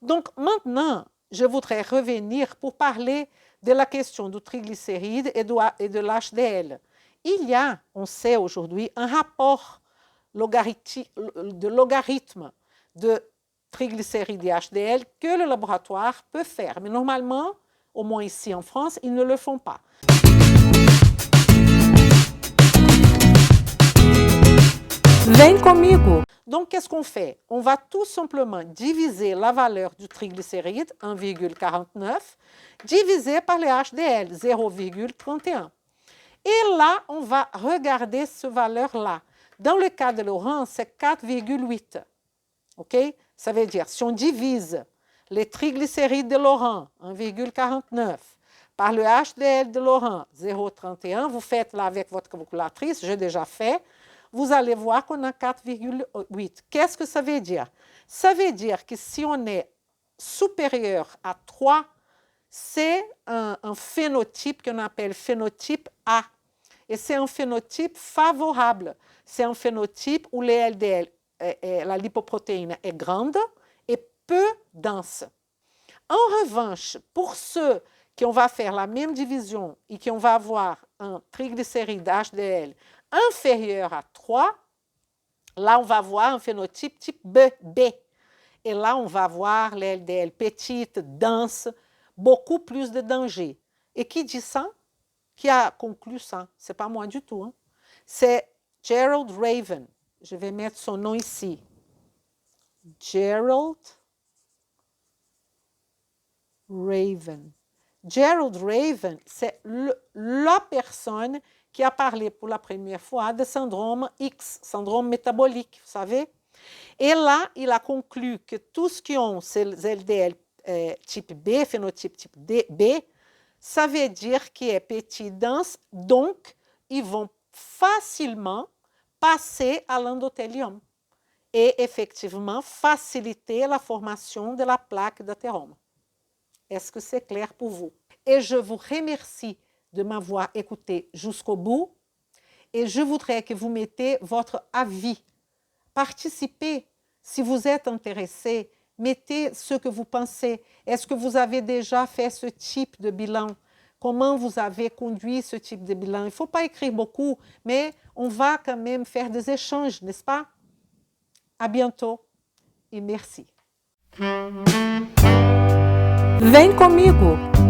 Donc maintenant, je voudrais revenir pour parler de la question du triglycéride et de l'HDL. Il y a, on sait aujourd'hui, un rapport de logarithme de triglycérides et HDL que le laboratoire peut faire. Mais normalement, au moins ici en France, ils ne le font pas. Vem comigo! Donc, qu'est-ce qu'on fait? On va tout simplement diviser la valeur du triglycéride, 1,49, divisé par le HDL, 0,31. Et là, on va regarder cette valeur-là. Dans le cas de Laurent, c'est 4,8. OK? Ça veut dire, si on divise les triglycérides de Laurent, 1,49, par le HDL de Laurent, 0,31, vous faites là avec votre calculatrice, j'ai déjà fait, vous allez voir qu'on a 4,8. Qu'est-ce que ça veut dire? Ça veut dire que si on est supérieur à 3, c'est un phénotype qu'on appelle phénotype A. Et c'est un phénotype favorable. C'est un phénotype où les LDL, la lipoprotéine est grande et peu dense. En revanche, pour ceux qui on va faire la même division et qui on va avoir un triglycéride HDL inférieur à 3, là, on va voir un phénotype type B. Et là, on va voir les LDL petites, denses, beaucoup plus de danger. Et qui dit ça? Qui a conclu ça? Ce n'est pas moi du tout. Hein? C'est Gerald Raven. Je vais mettre son nom ici. Gerald Raven. Gerald Raven, c'est la personne qui a parlé pour la première fois de syndrome X, syndrome métabolique, vous savez. Et là, il a conclu que tout ce qui ont ces LDL type B, phénotype type B, ça veut dire qu'il est petit, dense, donc ils vont facilement passer à l'endothélium et effectivement faciliter la formation de la plaque d'athérome. Est-ce que c'est clair pour vous? Et je vous remercie de m'avoir écouté jusqu'au bout et je voudrais que vous mettez votre avis. Participez. Si vous êtes intéressé, mettez ce que vous pensez. Est-ce que vous avez déjà fait ce type de bilan? Comment vous avez conduit ce type de bilan? Il ne faut pas écrire beaucoup, mais on va quand même faire des échanges, n'est-ce pas? À bientôt et merci. Vem comigo!